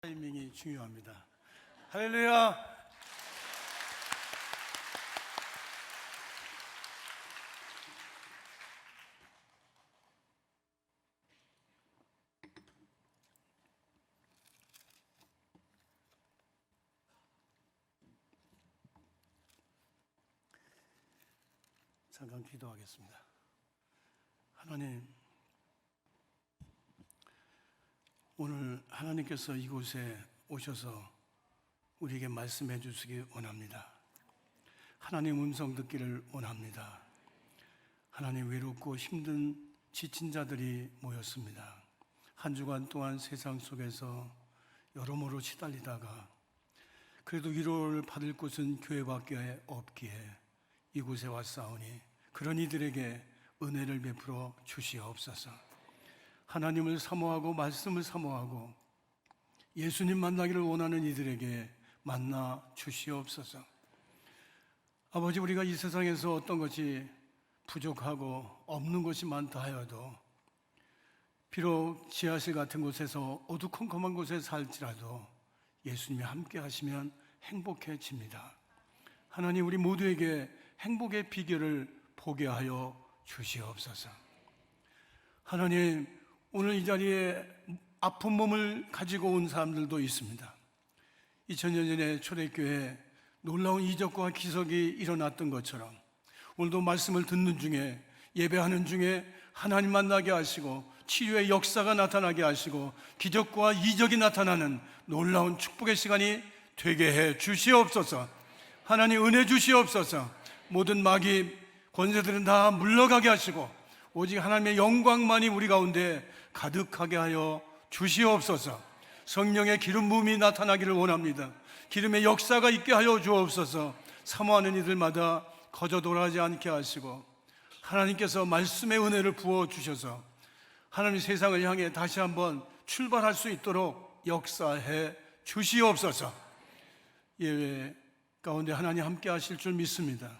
타이밍이 중요합니다. 할렐루야. 잠깐 기도하겠습니다. 하나님, 오늘 하나님께서 이곳에 오셔서 우리에게 말씀해 주시기 원합니다. 하나님 음성 듣기를 원합니다. 하나님, 외롭고 힘든 지친 자들이 모였습니다. 한 주간 동안 세상 속에서 여러모로 시달리다가 그래도 위로를 받을 곳은 교회밖에 없기에 이곳에 왔사오니 그런 이들에게 은혜를 베풀어 주시옵소서. 하나님을 사모하고 말씀을 사모하고 예수님 만나기를 원하는 이들에게 만나 주시옵소서. 아버지, 우리가 이 세상에서 어떤 것이 부족하고 없는 것이 많다 하여도 비록 지하실 같은 곳에서 어두컴컴한 곳에 살지라도 예수님이 함께 하시면 행복해집니다. 하나님, 우리 모두에게 행복의 비결을 보게 하여 주시옵소서. 하나님, 오늘 이 자리에 아픈 몸을 가지고 온 사람들도 있습니다. 2000년 전에 초대교회에 놀라운 이적과 기적이 일어났던 것처럼 오늘도 말씀을 듣는 중에, 예배하는 중에 하나님 만나게 하시고 치유의 역사가 나타나게 하시고 기적과 이적이 나타나는 놀라운 축복의 시간이 되게 해 주시옵소서. 하나님, 은혜 주시옵소서. 모든 마귀 권세들은 다 물러가게 하시고 오직 하나님의 영광만이 우리 가운데 가득하게 하여 주시옵소서. 성령의 기름 부음이 나타나기를 원합니다. 기름의 역사가 있게 하여 주옵소서. 사모하는 이들마다 거저 돌아가지 않게 하시고 하나님께서 말씀의 은혜를 부어 주셔서 하나님 세상을 향해 다시 한번 출발할 수 있도록 역사해 주시옵소서. 예외 가운데 하나님 함께 하실 줄 믿습니다.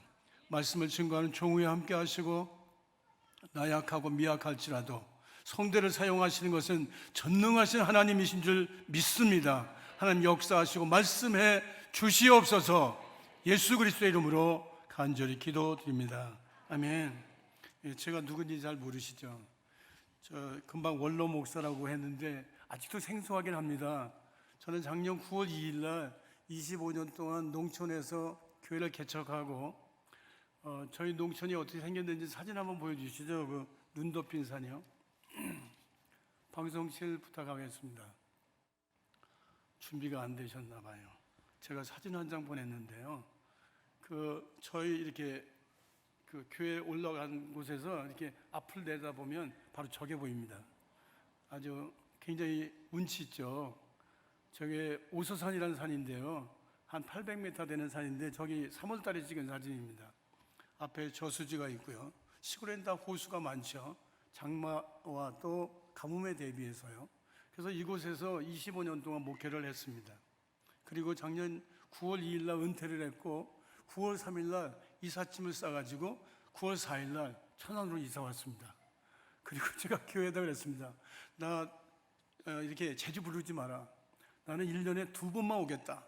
말씀을 증거하는 종우에 함께 하시고 나약하고 미약할지라도 성대를 사용하시는 것은 전능하신 하나님이신 줄 믿습니다. 하나님 역사하시고 말씀해 주시옵소서. 예수 그리스도의 이름으로 간절히 기도드립니다. 아멘. 제가 누군지 잘 모르시죠? 저 금방 원로 목사라고 했는데 아직도 생소하긴 합니다. 저는 작년 9월 2일 날 25년 동안 농촌에서 교회를 개척하고 저희 농촌이 어떻게 생겼는지 사진 한번 보여주시죠. 그 눈 덮인 산이요. 방송실 부탁하겠습니다. 준비가 안 되셨나 봐요. 제가 사진 한 장 보냈는데요. 저희 이렇게 그 교회 올라간 곳에서 이렇게 앞을 내다보면 바로 저게 보입니다. 아주 굉장히 운치 있죠. 저게 오소산이라는 산인데요. 한 800m 되는 산인데 저기 3월 달에 찍은 사진입니다. 앞에 저수지가 있고요. 시골엔 다 호수가 많죠. 장마와 또 가뭄에 대비해서요. 그래서 이곳에서 25년 동안 목회를 했습니다. 그리고 작년 9월 2일 날 은퇴를 했고 9월 3일 날 이삿짐을 싸가지고 9월 4일 날 천안으로 이사 왔습니다. 그리고 제가 교회에다 그랬습니다. 나 이렇게 제주 부르지 마라. 나는 1년에 2번만 오겠다.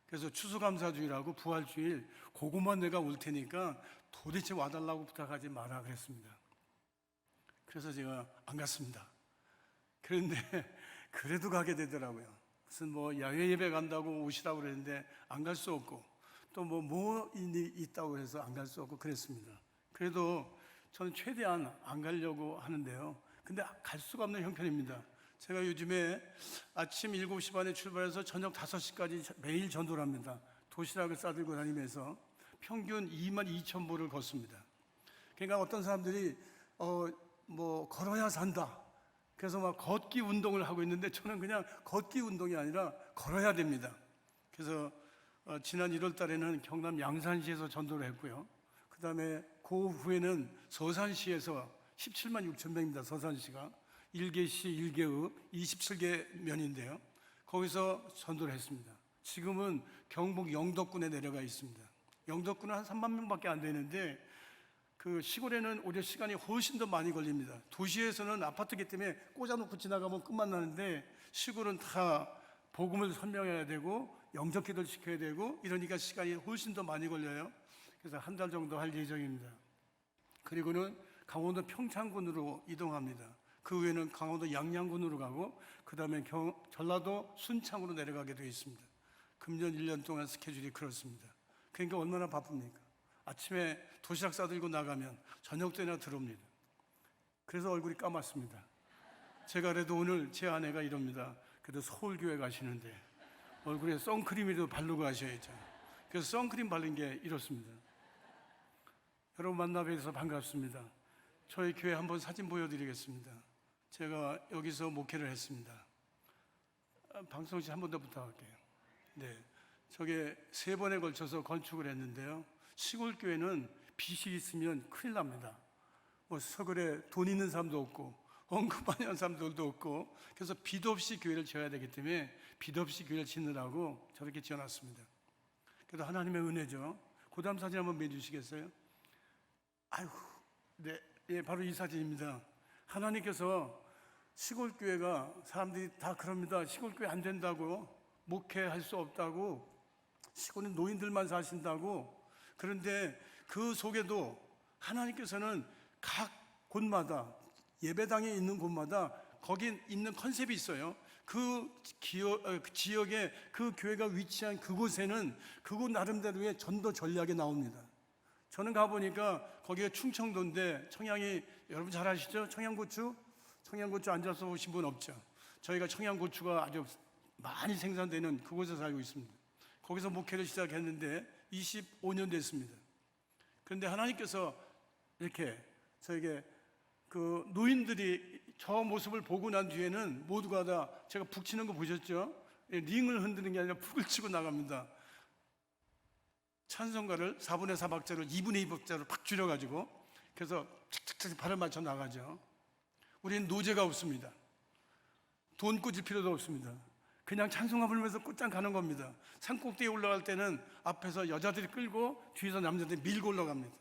그래서 추수감사주일하고 부활주일 그것만 내가 올 테니까 도대체 와달라고 부탁하지 마라 그랬습니다. 그래서 제가 안 갔습니다. 그런데 그래도 가게 되더라고요. 무슨 야외 예배 간다고 오시라고 그랬는데 안 갈 수 없고 또 뭐 있다고 해서 안 갈 수 없고 그랬습니다. 그래도 저는 최대한 안 가려고 하는데요. 근데 갈 수가 없는 형편입니다. 제가 요즘에 아침 7시 반에 출발해서 저녁 5시까지 매일 전도를 합니다. 도시락을 싸들고 다니면서 평균 22,000보를 걷습니다. 그러니까 어떤 사람들이 걸어야 산다. 그래서 막 걷기 운동을 하고 있는데 저는 그냥 걷기 운동이 아니라 걸어야 됩니다. 그래서 지난 1월 달에는 경남 양산시에서 전도를 했고요. 그 다음에 그 후에는 서산시에서 17만 6천 명입니다. 서산시가 1개시 1개읍 27개 면인데요. 거기서 전도를 했습니다. 지금은 경북 영덕군에 내려가 있습니다. 영덕군은 한 3만 명밖에 안 되는데 그 시골에는 오히려 시간이 훨씬 더 많이 걸립니다. 도시에서는 아파트기 때문에 꽂아놓고 지나가면 끝만 나는데 시골은 다 복음을 설명해야 되고 영접 기도를 시켜야 되고 이러니까 시간이 훨씬 더 많이 걸려요. 그래서 한 달 정도 할 예정입니다. 그리고는 강원도 평창군으로 이동합니다. 그 후에는 강원도 양양군으로 가고 그 다음에 전라도 순창으로 내려가게 되어 있습니다. 금년 1년 동안 스케줄이 그렇습니다. 그러니까 얼마나 바쁩니까? 아침에 도시락 싸들고 나가면 저녁 때나 들어옵니다. 그래서 얼굴이 까맣습니다. 제가 그래도 오늘 제 아내가 이럽니다. 그래도 서울교회 가시는데 얼굴에 선크림이라도 바르고 가셔야죠. 그래서 선크림 바른 게 이렇습니다. 여러분 만나 뵈서 반갑습니다. 저희 교회 한번 사진 보여드리겠습니다. 제가 여기서 목회를 했습니다. 방송 씨 한 번 더 부탁할게요. 네, 저게 3번에 걸쳐서 건축을 했는데요. 시골 교회는 빚이 있으면 큰일 납니다. 뭐 서글에 돈 있는 사람도 없고 언급 많이 한 사람들도 없고, 그래서 빚 없이 교회를 지어야 되기 때문에 빚 없이 교회를 짓느라고 저렇게 지어놨습니다. 그래도 하나님의 은혜죠. 그 다음 사진 한번 내주시겠어요? 아이고, 네, 예, 바로 이 사진입니다. 하나님께서 시골 교회가 사람들이 다 그럽니다. 시골 교회 안 된다고, 목회할 수 없다고, 시골은 노인들만 사신다고. 그런데 그 속에도 하나님께서는 각 곳마다 예배당에 있는 곳마다 거기 있는 컨셉이 있어요. 그 지역에 그 교회가 위치한 그곳에는 그곳 나름대로의 전도 전략이 나옵니다. 저는 가보니까 거기가 충청도인데 청양이, 여러분 잘 아시죠? 청양고추? 청양고추 앉아서 오신 분 없죠? 저희가 청양고추가 아주 많이 생산되는 그곳에 살고 있습니다. 거기서 목회를 시작했는데 25년 됐습니다. 그런데 하나님께서 이렇게 저에게 그 노인들이 저 모습을 보고 난 뒤에는 모두가 다, 제가 북 치는 거 보셨죠? 링을 흔드는 게 아니라 북을 치고 나갑니다. 찬송가를 4분의 4박자를 2분의 2박자로 팍 줄여가지고, 그래서 착착착 발을 맞춰 나가죠. 우리는 노제가 없습니다. 돈 꽂을 필요도 없습니다. 그냥 찬송가 부르면서 꽃장 가는 겁니다. 산꼭대기에 올라갈 때는 앞에서 여자들이 끌고 뒤에서 남자들이 밀고 올라갑니다.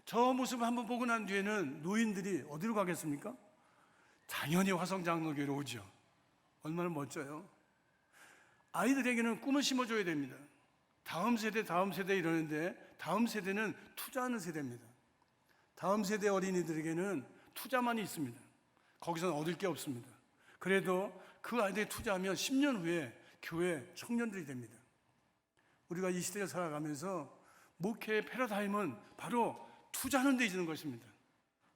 저 모습을 한번 보고 난 뒤에는 노인들이 어디로 가겠습니까? 당연히 화성장로교회로 오죠. 얼마나 멋져요. 아이들에게는 꿈을 심어줘야 됩니다. 다음 세대 이러는데, 다음 세대는 투자하는 세대입니다. 다음 세대 어린이들에게는 투자만이 있습니다. 거기서는 얻을 게 없습니다. 그래도 그 아이들이 투자하면 10년 후에 교회 청년들이 됩니다. 우리가 이 시대를 살아가면서 목회의 패러다임은 바로 투자하는 데 있는 것입니다.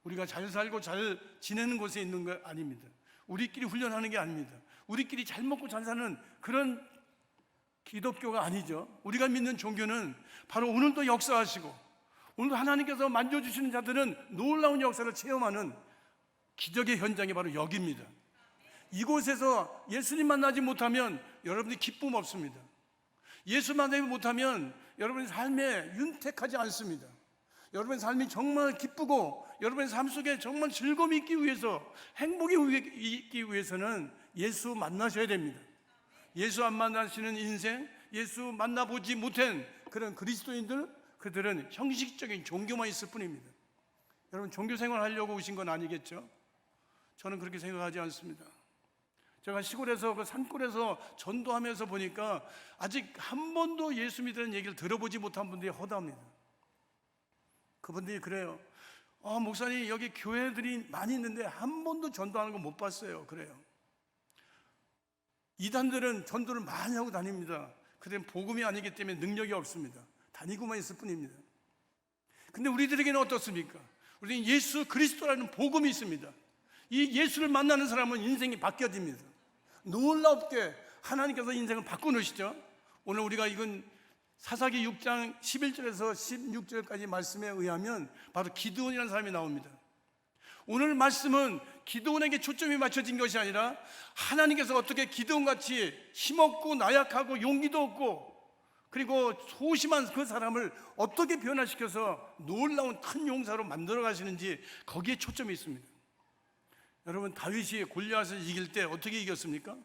우리가 잘 살고 잘 지내는 곳에 있는 거 아닙니다. 우리끼리 훈련하는 게 아닙니다. 우리끼리 잘 먹고 잘 사는 그런 기독교가 아니죠. 우리가 믿는 종교는 바로 오늘도 역사하시고, 오늘도 하나님께서 만져주시는 자들은 놀라운 역사를 체험하는 기적의 현장이 바로 여기입니다. 이곳에서 예수님 만나지 못하면 여러분들이 기쁨 없습니다. 예수 만나지 못하면 여러분의 삶에 윤택하지 않습니다. 여러분의 삶이 정말 기쁘고 여러분의 삶 속에 정말 즐거움이 있기 위해서, 행복이 있기 위해서는 예수 만나셔야 됩니다. 예수 안 만나시는 인생, 예수 만나보지 못한 그런 그리스도인들, 그들은 형식적인 종교만 있을 뿐입니다. 여러분, 종교 생활 하려고 오신 건 아니겠죠? 저는 그렇게 생각하지 않습니다. 제가 시골에서 그 산골에서 전도하면서 보니까 아직 한 번도 예수 믿는 얘기를 들어보지 못한 분들이 허다합니다. 그분들이 그래요. 목사님, 여기 교회들이 많이 있는데 한 번도 전도하는 거 못 봤어요. 그래요. 이단들은 전도를 많이 하고 다닙니다. 그들은 복음이 아니기 때문에 능력이 없습니다. 다니고만 있을 뿐입니다. 근데 우리들에게는 어떻습니까? 우리는 예수 그리스도라는 복음이 있습니다. 이 예수를 만나는 사람은 인생이 바뀌어집니다. 놀랍게 하나님께서 인생을 바꿔놓으시죠. 오늘 우리가 읽은 사사기 6장 11절에서 16절까지 말씀에 의하면 바로 기드온이라는 사람이 나옵니다. 오늘 말씀은 기드온에게 초점이 맞춰진 것이 아니라 하나님께서 어떻게 기드온같이 힘없고 나약하고 용기도 없고 그리고 소심한 그 사람을 어떻게 변화시켜서 놀라운 큰 용사로 만들어 가시는지, 거기에 초점이 있습니다. 여러분, 다윗이 골리앗을 이길 때 어떻게 이겼습니까?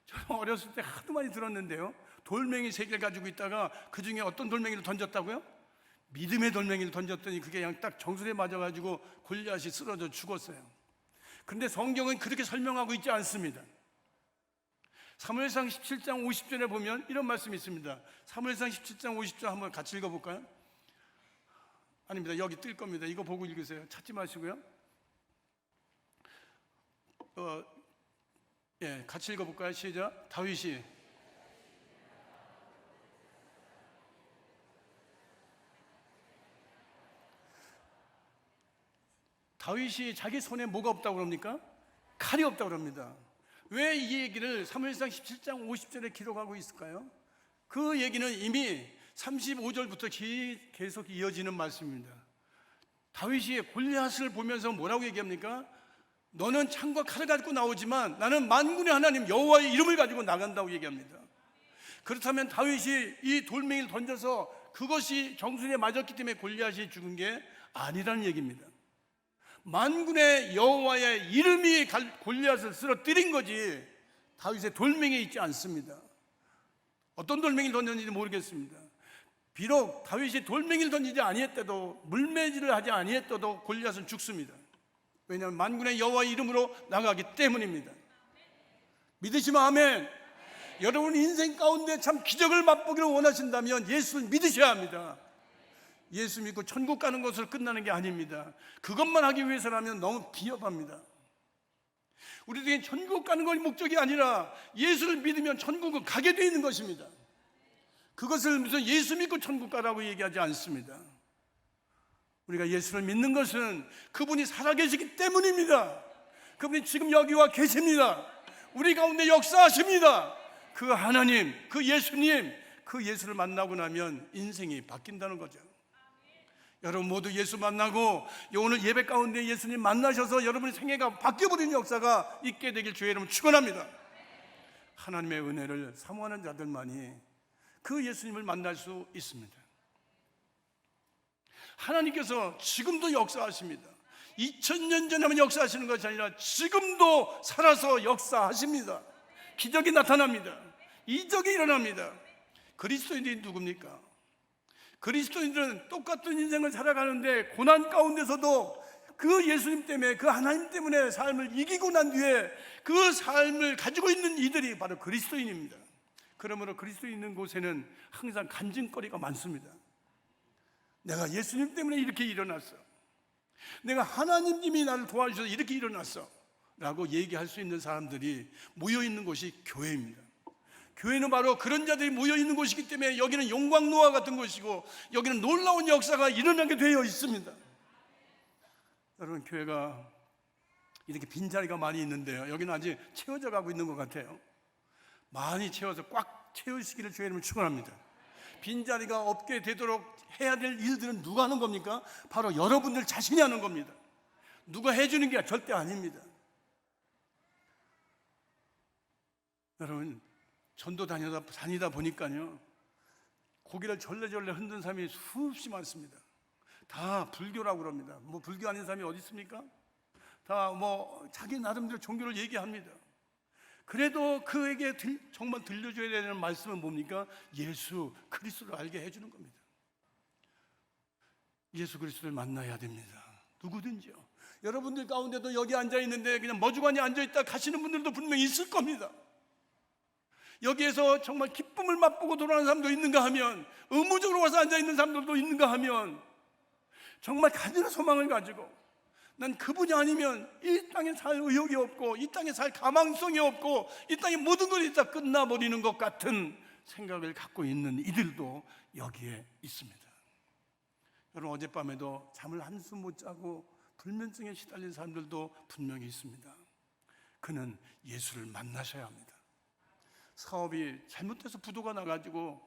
저는 어렸을 때 하도 많이 들었는데요, 돌멩이 3개를 가지고 있다가 그 중에 어떤 돌멩이를 던졌다고요? 믿음의 돌멩이를 던졌더니 그게 그냥 딱 정수리에 맞아가지고 골리앗이 쓰러져 죽었어요. 그런데 성경은 그렇게 설명하고 있지 않습니다. 사무엘상 17장 50절에 보면 이런 말씀이 있습니다. 사무엘상 17장 50절 한번 같이 읽어볼까요? 아닙니다. 여기 뜰 겁니다. 이거 보고 읽으세요. 찾지 마시고요. 같이 읽어볼까요? 시작. 다윗이 자기 손에 뭐가 없다고 그럽니까? 칼이 없다고 그럽니다. 왜 이 얘기를 사무엘상 17장 50절에 기록하고 있을까요? 그 얘기는 이미 35절부터 계속 이어지는 말씀입니다. 다윗이 골리앗을 보면서 뭐라고 얘기합니까? 너는 창과 칼을 가지고 나오지만 나는 만군의 하나님 여호와의 이름을 가지고 나간다고 얘기합니다. 그렇다면 다윗이 이 돌멩이를 던져서 그것이 정순에 맞았기 때문에 골리앗이 죽은 게 아니라는 얘기입니다. 만군의 여호와의 이름이 골리앗을 쓰러뜨린 거지 다윗의 돌멩이에 있지 않습니다. 어떤 돌멩이를 던졌는지 모르겠습니다. 비록 다윗이 돌멩이를 던지지 아니했어도 물매질을 하지 아니했어도 골리앗은 죽습니다. 왜냐하면 만군의 여호와의 이름으로 나가기 때문입니다. 믿으시면 아멘. 여러분 인생 가운데 참 기적을 맛보기를 원하신다면 예수를 믿으셔야 합니다. 예수 믿고 천국 가는 것으로 끝나는 게 아닙니다. 그것만 하기 위해서라면 너무 비겁합니다. 우리들에게 천국 가는 것이 목적이 아니라 예수를 믿으면 천국은 가게 되어 있는 것입니다. 그것을 무슨 예수 믿고 천국 가라고 얘기하지 않습니다. 우리가 예수를 믿는 것은 그분이 살아계시기 때문입니다. 그분이 지금 여기와 계십니다. 우리 가운데 역사하십니다. 그 하나님, 그 예수님, 그 예수를 만나고 나면 인생이 바뀐다는 거죠. 여러분 모두 예수 만나고 오늘 예배 가운데 예수님 만나셔서 여러분의 생애가 바뀌어버리는 역사가 있게 되길 주의 이름으로 축원합니다. 하나님의 은혜를 사모하는 자들만이 그 예수님을 만날 수 있습니다. 하나님께서 지금도 역사하십니다. 2000년 전에만 역사하시는 것이 아니라 지금도 살아서 역사하십니다. 기적이 나타납니다. 이적이 일어납니다. 그리스도인들이 누굽니까? 그리스도인들은 똑같은 인생을 살아가는데 고난 가운데서도 그 예수님 때문에, 그 하나님 때문에 삶을 이기고 난 뒤에 그 삶을 가지고 있는 이들이 바로 그리스도인입니다. 그러므로 그리스도인 있는 곳에는 항상 간증거리가 많습니다. 내가 예수님 때문에 이렇게 일어났어, 내가 하나님님이 나를 도와주셔서 이렇게 일어났어 라고 얘기할 수 있는 사람들이 모여있는 곳이 교회입니다. 교회는 바로 그런 자들이 모여있는 곳이기 때문에 여기는 용광로와 같은 곳이고 여기는 놀라운 역사가 일어나게 되어 있습니다. 여러분 교회가 이렇게 빈자리가 많이 있는데요, 여기는 아직 채워져 가고 있는 것 같아요. 많이 채워서 꽉 채우시기를 주의 이름으로 축원합니다. 빈자리가 없게 되도록 해야 될 일들은 누가 하는 겁니까? 바로 여러분들 자신이 하는 겁니다. 누가 해주는 게 절대 아닙니다. 여러분 전도 다니다 보니까요, 고개를 절레절레 흔든 사람이 수없이 많습니다. 다 불교라고 그럽니다. 뭐 불교 아닌 사람이 어디 있습니까? 다 뭐 자기 나름대로 종교를 얘기합니다. 그래도 그에게 정말 들려줘야 되는 말씀은 뭡니까? 예수 그리스도를 알게 해주는 겁니다. 예수 그리스도를 만나야 됩니다. 누구든지요. 여러분들 가운데도 여기 앉아있는데 그냥 머주관이 앉아있다 가시는 분들도 분명히 있을 겁니다. 여기에서 정말 기쁨을 맛보고 돌아가는 사람도 있는가 하면, 의무적으로 와서 앉아있는 사람들도 있는가 하면, 정말 가진 소망을 가지고 난 그분이 아니면 이 땅에 살 의욕이 없고 이 땅에 살 가망성이 없고 이 땅의 모든 것이 다 끝나버리는 것 같은 생각을 갖고 있는 이들도 여기에 있습니다. 여러분 어젯밤에도 잠을 한숨 못 자고 불면증에 시달린 사람들도 분명히 있습니다. 그는 예수를 만나셔야 합니다. 사업이 잘못돼서 부도가 나가지고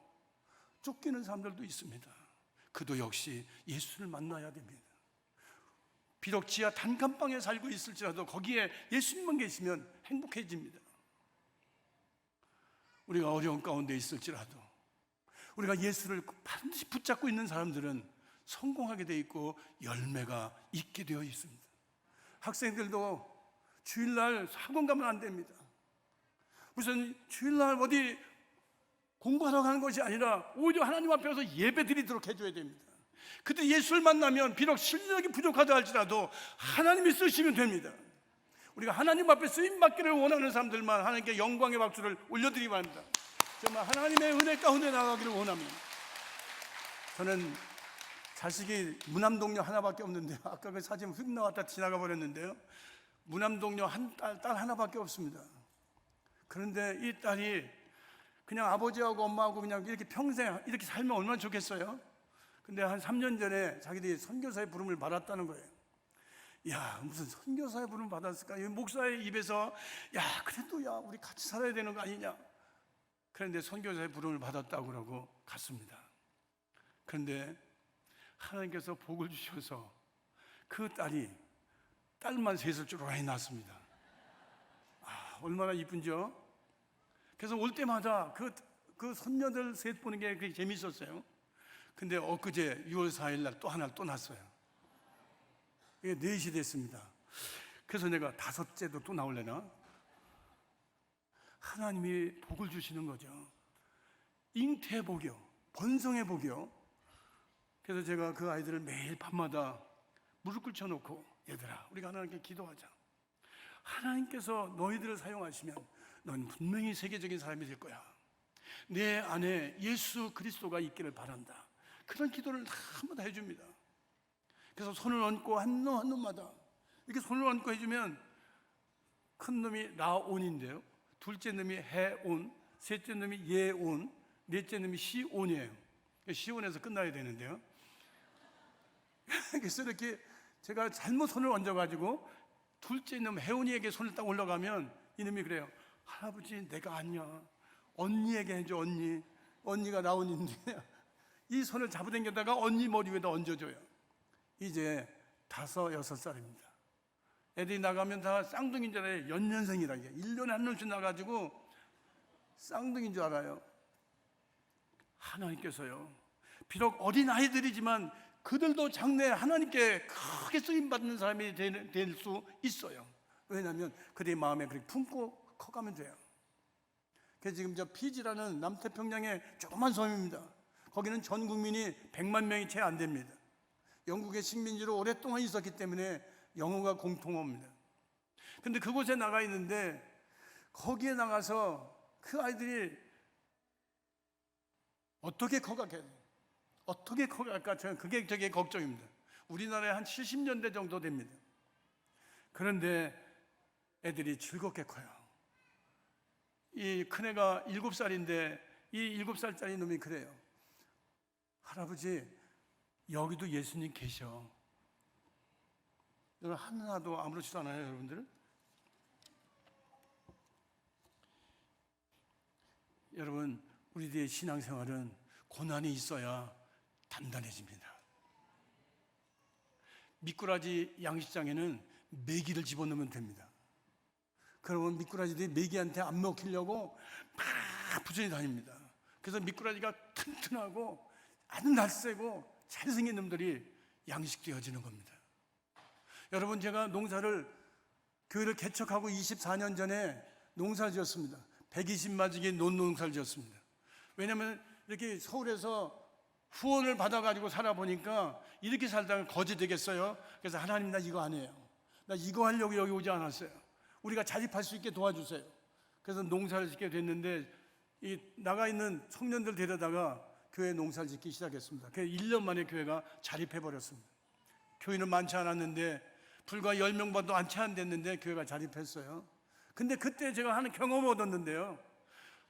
쫓기는 사람들도 있습니다. 그도 역시 예수를 만나야 됩니다. 비록 지하 단칸방에 살고 있을지라도 거기에 예수님만 계시면 행복해집니다. 우리가 어려운 가운데 있을지라도 우리가 예수를 반드시 붙잡고 있는 사람들은 성공하게 되어 있고 열매가 있게 되어 있습니다. 학생들도 주일날 학원 가면 안 됩니다. 무슨 주일날 어디 공부하러 가는 것이 아니라 오히려 하나님 앞에서 예배 드리도록 해줘야 됩니다. 그때 예수를 만나면 비록 실력이 부족하다 할지라도 하나님이 쓰시면 됩니다. 우리가 하나님 앞에 쓰임받기를 원하는 사람들만 하나님께 영광의 박수를 올려드리기 바랍니다. 정말 하나님의 은혜 가운데 나가기를 원합니다. 저는 자식이 무남동녀 하나밖에 없는데요, 아까 그 사진 휙 나왔다 지나가 버렸는데요, 무남동녀 딸 하나밖에 없습니다. 그런데 이 딸이 그냥 아버지하고 엄마하고 그냥 이렇게 평생 이렇게 살면 얼마나 좋겠어요? 근데 한 3년 전에 자기들이 선교사의 부름을 받았다는 거예요. 야, 무슨 선교사의 부름을 받았을까? 목사의 입에서 야, 그래도 야, 우리 같이 살아야 되는 거 아니냐? 그런데 선교사의 부름을 받았다고 그러고 갔습니다. 그런데 하나님께서 복을 주셔서 그 딸만 셋을 쭈루라니 낳았습니다. 얼마나 이쁜지요? 그래서 올 때마다 그 손녀들 셋 보는 게 그렇게 재밌었어요. 근데 엊그제 6월 4일 날 또 하나를 또 낳았어요. 이게 4시 됐습니다. 그래서 내가 5째도 또 나올래나? 하나님이 복을 주시는 거죠. 잉태의 복이요, 번성의 복이요. 그래서 제가 그 아이들을 매일 밤마다 무릎 꿇혀놓고, 얘들아, 우리가 하나님께 기도하자. 하나님께서 너희들을 사용하시면 넌 분명히 세계적인 사람이 될 거야. 내 안에 예수 그리스도가 있기를 바란다. 그런 기도를 한번 해줍니다. 그래서 손을 얹고 한 놈 한 놈마다 이렇게 손을 얹고 해주면, 큰 놈이 라온인데요, 둘째 놈이 해온, 셋째 놈이 예온, 넷째 놈이 시온이에요. 시온에서 끝나야 되는데요. 그래서 이렇게 제가 잘못 손을 얹어가지고 둘째 놈 해온이에게 손을 딱 올라가면 이놈이 그래요. 할아버지, 내가 아니야. 언니에게 해줘, 언니. 언니가 라온인데 이 손을 잡아당겨다가 언니 머리 위에다 얹어줘요. 이제 5, 6살입니다. 애들이 나가면 다 쌍둥이인 줄 알아요. 연년생이라. 1년에 한 놈씩 나가지고 쌍둥이인 줄 알아요. 하나님께서요, 비록 어린 아이들이지만 그들도 장래 하나님께 크게 쓰임받는 사람이 될 수 있어요. 왜냐하면 그들의 마음에 그렇게 품고 커가면 돼요. 그래서 지금 저 피지라는 남태평양의 조그만 섬입니다. 거기는 전 국민이 100만 명이 채 안 됩니다. 영국의 식민지로 오랫동안 있었기 때문에 영어가 공통어입니다. 근데 그곳에 나가 있는데, 거기에 나가서 그 아이들이 어떻게 커갈까요? 어떻게 커갈까? 저는 그게 되게 걱정입니다. 우리나라에 한 70년대 정도 됩니다. 그런데 애들이 즐겁게 커요. 이 큰애가 7살인데 이 7살짜리 놈이 그래요. 할아버지, 여기도 예수님 계셔. 여러분, 하나도 아무렇지도 않아요, 여러분들? 여러분, 우리들의 신앙생활은 고난이 있어야 단단해집니다. 미꾸라지 양식장에는 메기를 집어넣으면 됩니다. 그러면 미꾸라지들이 메기한테 안 먹히려고 막 부지런히 다닙니다. 그래서 미꾸라지가 튼튼하고 아주 날쌔고 잘생긴 놈들이 양식되어지는 겁니다. 여러분, 제가 교회를 개척하고 24년 전에 농사를 지었습니다. 120마지기 논농사를 지었습니다. 왜냐하면 이렇게 서울에서 후원을 받아가지고 살아보니까 이렇게 살다가 거지 되겠어요? 그래서 하나님, 나 이거 안 해요. 나 이거 하려고 여기 오지 않았어요. 우리가 자립할 수 있게 도와주세요. 그래서 농사를 짓게 됐는데, 이 나가 있는 청년들 데려다가 교회 농사를 짓기 시작했습니다. 그래서 1년 만에 교회가 자립해버렸습니다. 교인은 많지 않았는데, 불과 10명밖에 안 됐는데 교회가 자립했어요. 근데 그때 제가 하는 경험을 얻었는데요,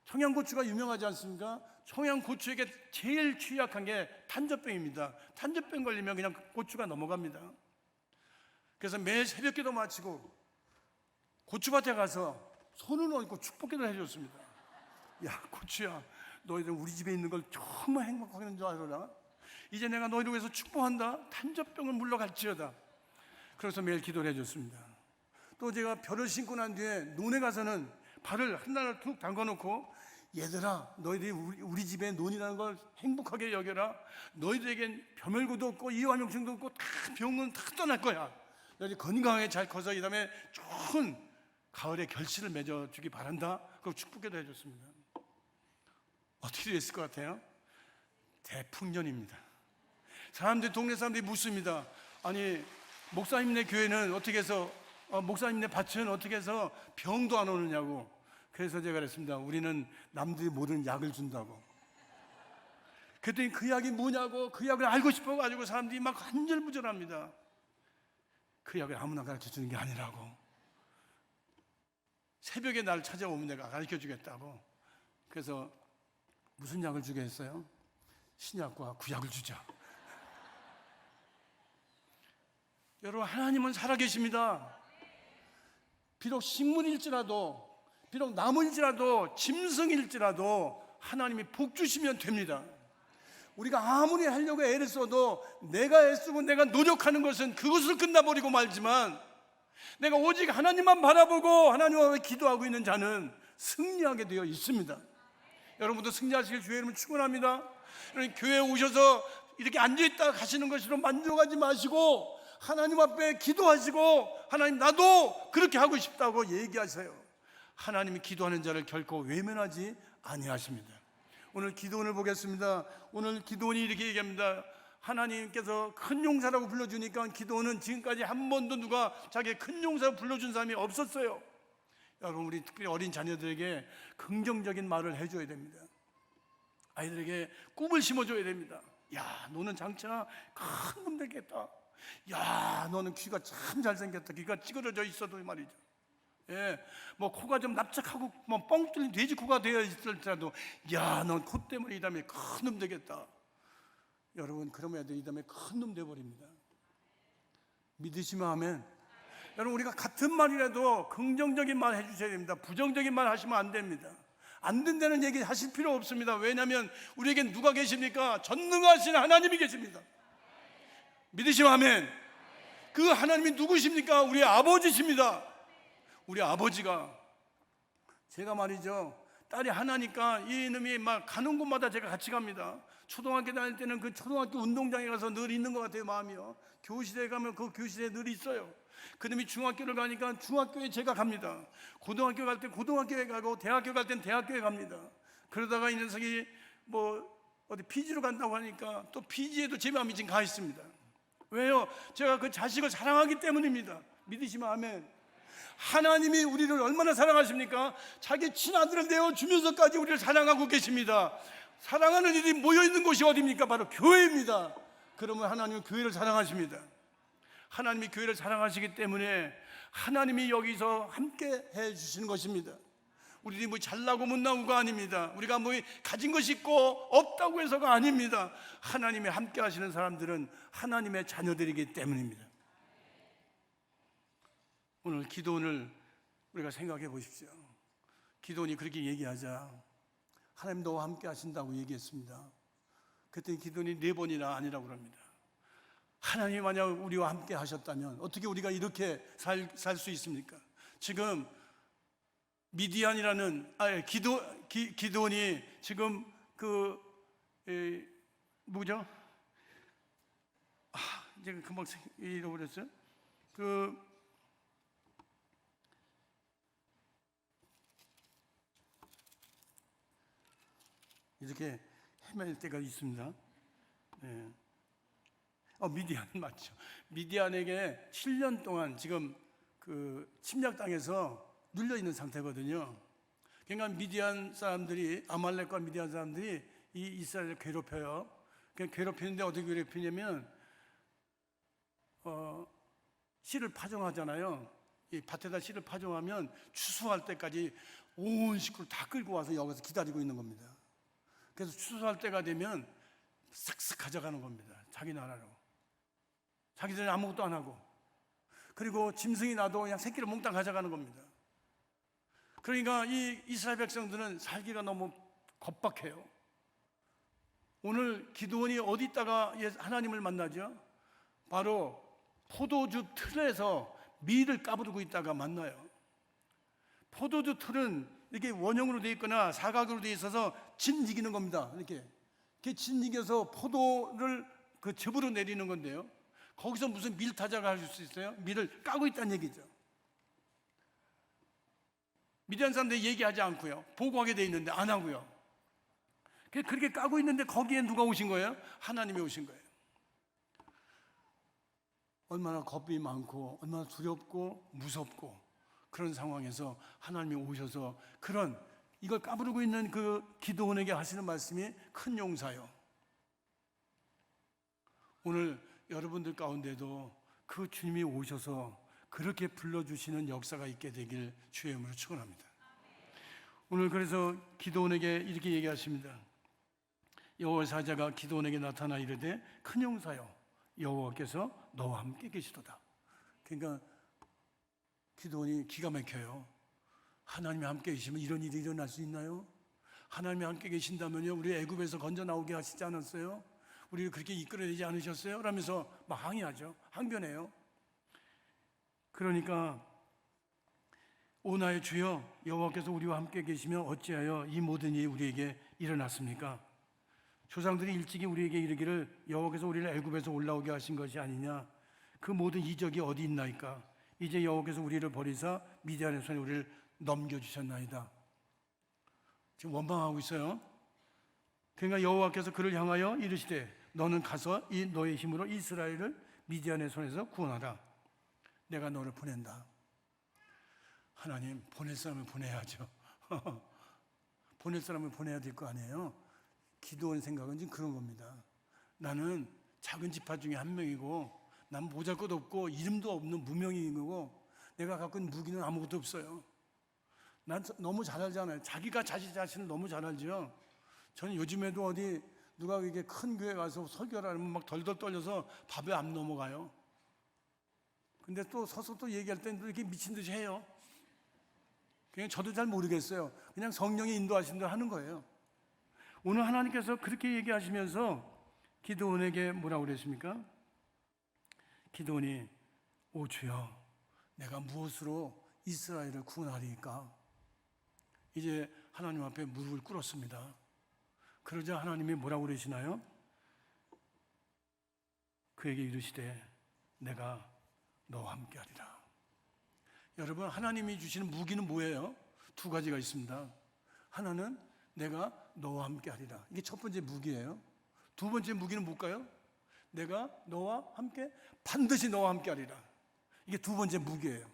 청양고추가 유명하지 않습니까? 청양고추에게 제일 취약한 게 탄저병입니다. 탄저병 걸리면 그냥 고추가 넘어갑니다. 그래서 매일 새벽기도 마치고 고추밭에 가서 손을 얹고 축복기도를 해줬습니다. 야, 고추야, 너희들 우리 집에 있는 걸 정말 행복하게 하는 줄 알아라. 이제 내가 너희를 위해서 축복한다. 탄저병을 물러갈지어다. 그래서 매일 기도를 해줬습니다. 또 제가 벼를 신고 난 뒤에 논에 가서는 발을 하나를 툭 담가놓고, 얘들아, 너희들이 우리 집에 논이라는 걸 행복하게 여겨라. 너희들에겐 벼멸구도 없고 이완용증도 없고 다 병은 다 떠날 거야. 너희들 건강하게 잘 커서 이 다음에 좋은 가을에 결실을 맺어주기 바란다. 그리고 축복기도 해줬습니다. 어떻게 됐을 것 같아요? 대풍년입니다. 동네 사람들이 묻습니다. 아니, 목사님네 교회는 어떻게 해서 목사님네 밭은 어떻게 해서 병도 안 오느냐고. 그래서 제가 그랬습니다. 우리는 남들이 모르는 약을 준다고. 그랬더니 그 약이 뭐냐고, 그 약을 알고 싶어가지고 사람들이 막 한절부절합니다. 그 약을 아무나 가르쳐 주는 게 아니라고. 새벽에 날 찾아오면 내가 가르쳐 주겠다고. 그래서 무슨 약을 주겠어요? 신약과 구약을 주자. 여러분, 하나님은 살아계십니다. 비록 식물일지라도, 비록 나무일지라도, 짐승일지라도 하나님이 복 주시면 됩니다. 우리가 아무리 하려고 애를 써도 내가 애쓰고 내가 노력하는 것은 그것으로 끝나버리고 말지만, 내가 오직 하나님만 바라보고 하나님 앞에 기도하고 있는 자는 승리하게 되어 있습니다. 여러분도 승리하시길 주의 이름으로 축원합니다. 교회에 오셔서 이렇게 앉아있다 가시는 것으로 만족하지 마시고 하나님 앞에 기도하시고, 하나님 나도 그렇게 하고 싶다고 얘기하세요. 하나님이 기도하는 자를 결코 외면하지 아니하십니다. 오늘 기도원을 보겠습니다. 오늘 기도원이 이렇게 얘기합니다. 하나님께서 큰 용사라고 불러주니까 기도원은 지금까지 한 번도 누가 자기의 큰 용사라고 불러준 사람이 없었어요. 여러분, 우리 특별히 어린 자녀들에게 긍정적인 말을 해줘야 됩니다. 아이들에게 꿈을 심어줘야 됩니다. 야, 너는 장차 큰 놈 되겠다. 야, 너는 귀가 참 잘생겼다. 귀가 찌그러져 있어도 말이죠. 예, 뭐 코가 좀 납작하고 뭐 뻥 뚫린 돼지 코가 되어 있을지라도, 야, 넌 코 때문에 이 다음에 큰 놈 되겠다. 여러분, 그러면 애들이 이 다음에 큰 놈 되어버립니다. 믿으시면 아멘. 여러분, 우리가 같은 말이라도 긍정적인 말 해주셔야 됩니다. 부정적인 말 하시면 안 됩니다. 안 된다는 얘기 하실 필요 없습니다. 왜냐하면 우리에겐 누가 계십니까? 전능하신 하나님이 계십니다. 믿으시면 아멘. 그 하나님이 누구십니까? 우리 아버지십니다. 우리 아버지가, 제가 말이죠, 딸이 하나니까 이놈이 막 가는 곳마다 제가 같이 갑니다. 초등학교 다닐 때는 그 초등학교 운동장에 가서 늘 있는 것 같아요, 마음이요. 교실에 가면 그 교실에 늘 있어요. 그놈이 중학교를 가니까 중학교에 제가 갑니다. 고등학교 갈 때 고등학교에 가고, 대학교 갈 땐 대학교에 갑니다. 그러다가 이 녀석이 뭐 어디 피지로 간다고 하니까 또 피지에도 제 마음이 지금 가 있습니다. 왜요? 제가 그 자식을 사랑하기 때문입니다. 믿으시면 아멘. 하나님이 우리를 얼마나 사랑하십니까? 자기 친아들을 내어주면서까지 우리를 사랑하고 계십니다. 사랑하는 일이 모여있는 곳이 어디입니까? 바로 교회입니다. 그러면 하나님은 교회를 사랑하십니다. 하나님이 교회를 사랑하시기 때문에 하나님이 여기서 함께 해주시는 것입니다. 우리들이 뭐 잘나고 못나고가 아닙니다. 우리가 뭐 가진 것이 있고 없다고 해서가 아닙니다. 하나님이 함께 하시는 사람들은 하나님의 자녀들이기 때문입니다. 오늘 기도원을 우리가 생각해 보십시오. 기도원이 그렇게 얘기하자 하나님 너와 함께 하신다고 얘기했습니다. 그랬더니 기도원이 4번이나 아니라고 합니다. 하나님이 만약 우리와 함께 하셨다면 어떻게 우리가 이렇게 살 수 있습니까? 지금 미디안이라는 기도원이 지금 뭐죠? 제가 금방 잃어버렸어요. 이렇게 헤맬 때가 있습니다. 네. 미디안 맞죠? 미디안에게 7년 동안 지금 그 침략당해서 눌려 있는 상태거든요. 그러니까 미디안 사람들이, 아말렉과 미디안 사람들이 이 이스라엘을 괴롭혀요. 괴롭히는데 어떻게 괴롭히냐면 씨를 파종하잖아요. 이 밭에다 씨를 파종하면 추수할 때까지 온 식구를 다 끌고 와서 여기서 기다리고 있는 겁니다. 그래서 추수할 때가 되면 싹싹 가져가는 겁니다. 자기 나라로. 자기들은 아무것도 안 하고. 그리고 짐승이 나도 그냥 새끼를 몽땅 가져가는 겁니다. 그러니까 이 이스라엘 백성들은 살기가 너무 겁박해요. 오늘 기드온이 어디 있다가 하나님을 만나죠? 바로 포도주 틀에서 밀을 까부르고 있다가 만나요. 포도주 틀은 이렇게 원형으로 되어 있거나 사각으로 되어 있어서 진이기는 겁니다. 이렇게 진이겨서 포도를 그 즙으로 내리는 건데요. 거기서 무슨 밀타작을 할 수 있어요? 밀을 까고 있다는 얘기죠. 미디안 사람들이 얘기하지 않고요. 보고하게 돼 있는데 안 하고요. 그렇게 까고 있는데 거기에 누가 오신 거예요? 하나님이 오신 거예요. 얼마나 겁이 많고 얼마나 두렵고 무섭고 그런 상황에서 하나님이 오셔서 그런 이걸 까부르고 있는 그 기도원에게 하시는 말씀이 큰 용사요. 오늘 여러분들 가운데도 그 주님이 오셔서 그렇게 불러주시는 역사가 있게 되길 주의 이름으로 축원합니다. 오늘 그래서 기도원에게 이렇게 얘기하십니다. 여호와의 사자가 기도원에게 나타나 이르되 큰 용사여 여호와께서 너와 함께 계시도다. 그러니까 기도원이 기가 막혀요. 하나님이 함께 계시면 이런 일이 일어날 수 있나요? 하나님이 함께 계신다면요 우리 애굽에서 건져 나오게 하시지 않았어요? 우리를 그렇게 이끌어내지 않으셨어요? 라면서 막 항의하죠. 항변해요. 그러니까 오 나의 주여 여호와께서 우리와 함께 계시면 어찌하여 이 모든 일이 우리에게 일어났습니까? 조상들이 일찍이 우리에게 이르기를 여호와께서 우리를 애굽에서 올라오게 하신 것이 아니냐. 그 모든 이적이 어디 있나이까? 이제 여호와께서 우리를 버리사 미디안의 손에 우리를 넘겨주셨나이다. 지금 원망하고 있어요. 그러니까 여호와께서 그를 향하여 이르시되 너는 가서 이 너의 힘으로 이스라엘을 미디안의 손에서 구원하라. 내가 너를 보낸다. 하나님 보낼 사람을 보내야죠. 보낼 사람을 보내야 될 거 아니에요. 기도원 생각은 지금 그런 겁니다. 나는 작은 지파 중에 한 명이고 난 보잘것없고 이름도 없는 무명인 거고 내가 갖고 있는 무기는 아무것도 없어요. 난 너무 잘 알잖아요. 자기가 자기 자신을 너무 잘 알죠. 저는 요즘에도 어디 누가 이게 큰 교회 가서 설교를 하면 막 덜덜 떨려서 밥에 안 넘어가요. 근데 또 서서 또 얘기할 때는 또 이렇게 미친 듯이 해요. 그냥 저도 잘 모르겠어요. 그냥 성령이 인도하신 대로 하는 거예요. 오늘 하나님께서 그렇게 얘기하시면서 기드온에게 뭐라고 그랬습니까? 기드온이 오 주여 내가 무엇으로 이스라엘을 구원하리까? 이제 하나님 앞에 무릎을 꿇었습니다. 그러자 하나님이 뭐라고 그러시나요? 그에게 이르시되 내가 너와 함께하리라. 여러분 하나님이 주시는 무기는 뭐예요? 두 가지가 있습니다. 하나는 내가 너와 함께하리라. 이게 첫 번째 무기예요. 두 번째 무기는 뭘까요? 내가 너와 함께 반드시 너와 함께하리라. 이게 두 번째 무기예요.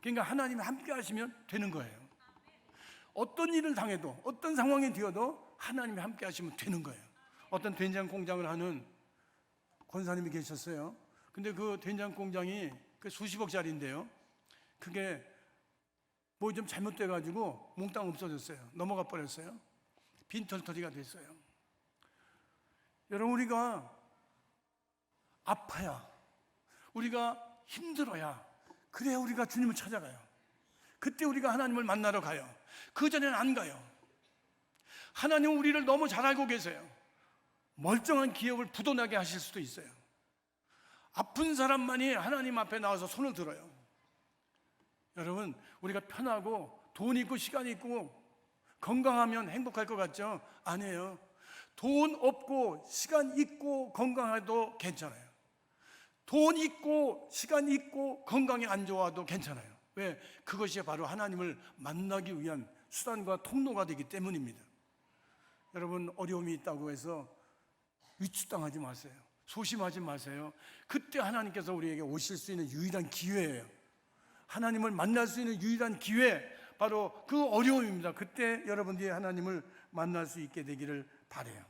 그러니까 하나님이 함께 하시면 되는 거예요. 어떤 일을 당해도 어떤 상황에 뛰어도 하나님이 함께 하시면 되는 거예요. 어떤 된장 공장을 하는 권사님이 계셨어요. 근데 그 된장 공장이 그 수십억짜리인데요. 그게 뭐 좀 잘못돼 가지고 몽땅 없어졌어요. 넘어가 버렸어요. 빈털터리가 됐어요. 여러분 우리가 아파야 우리가 힘들어야 그래야 우리가 주님을 찾아가요. 그때 우리가 하나님을 만나러 가요. 그전에는 안 가요. 하나님은 우리를 너무 잘 알고 계세요. 멀쩡한 기억을 부도나게 하실 수도 있어요. 아픈 사람만이 하나님 앞에 나와서 손을 들어요. 여러분 우리가 편하고 돈 있고 시간 있고 건강하면 행복할 것 같죠? 아니에요. 돈 없고 시간 있고 건강해도 괜찮아요. 돈 있고 시간 있고 건강이 안 좋아도 괜찮아요. 왜? 그것이 바로 하나님을 만나기 위한 수단과 통로가 되기 때문입니다. 여러분 어려움이 있다고 해서 위축당하지 마세요. 소심하지 마세요. 그때 하나님께서 우리에게 오실 수 있는 유일한 기회예요. 하나님을 만날 수 있는 유일한 기회, 바로 그 어려움입니다. 그때 여러분들이 하나님을 만날 수 있게 되기를 바라요.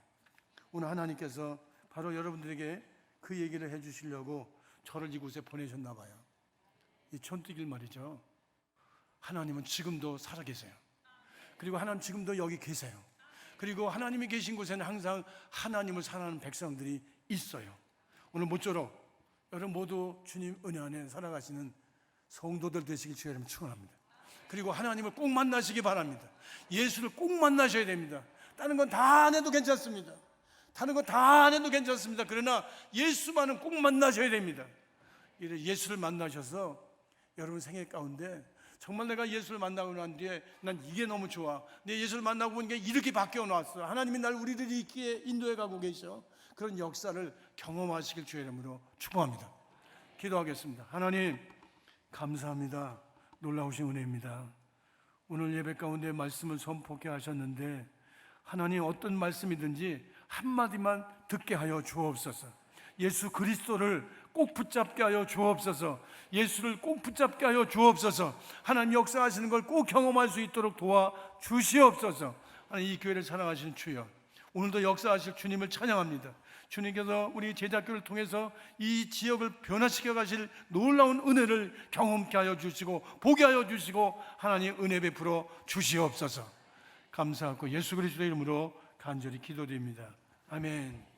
오늘 하나님께서 바로 여러분들에게 그 얘기를 해주시려고 저를 이곳에 보내셨나 봐요. 이 촌뜨기를 말이죠. 하나님은 지금도 살아계세요. 그리고 하나님 지금도 여기 계세요. 그리고 하나님이 계신 곳에는 항상 하나님을 사랑하는 백성들이 있어요. 오늘 모쪼록 여러분 모두 주님 은혜 안에 살아가시는 성도들 되시길 주의 이름으로 축원합니다. 그리고 하나님을 꼭 만나시기 바랍니다. 예수를 꼭 만나셔야 됩니다. 다른 건 다 안 해도 괜찮습니다. 다른 건 다 안 해도 괜찮습니다. 그러나 예수만은 꼭 만나셔야 됩니다. 예수를 만나셔서 여러분 생애 가운데 정말 내가 예수를 만나고 난 뒤에 난 이게 너무 좋아. 내 예수를 만나고 보니까 이렇게 바뀌어 놨어. 하나님이 날 우리들이 있기에 인도해 가고 계셔. 그런 역사를 경험하시길 주의 이름으로 축복합니다. 기도하겠습니다. 하나님 감사합니다. 놀라우신 은혜입니다. 오늘 예배 가운데 말씀을 선포케 하셨는데 하나님 어떤 말씀이든지 한마디만 듣게 하여 주옵소서. 예수 그리스도를 꼭 붙잡게 하여 주옵소서. 예수를 꼭 붙잡게 하여 주옵소서. 하나님 역사하시는 걸 꼭 경험할 수 있도록 도와 주시옵소서. 하나님, 이 교회를 사랑하시는 주여, 오늘도 역사하실 주님을 찬양합니다. 주님께서 우리 제자교를 통해서 이 지역을 변화시켜 가실 놀라운 은혜를 경험케 하여 주시고 보게 하여 주시고 하나님 은혜 베풀어 주시옵소서. 감사하고 예수 그리스도의 이름으로 간절히 기도드립니다. 아멘.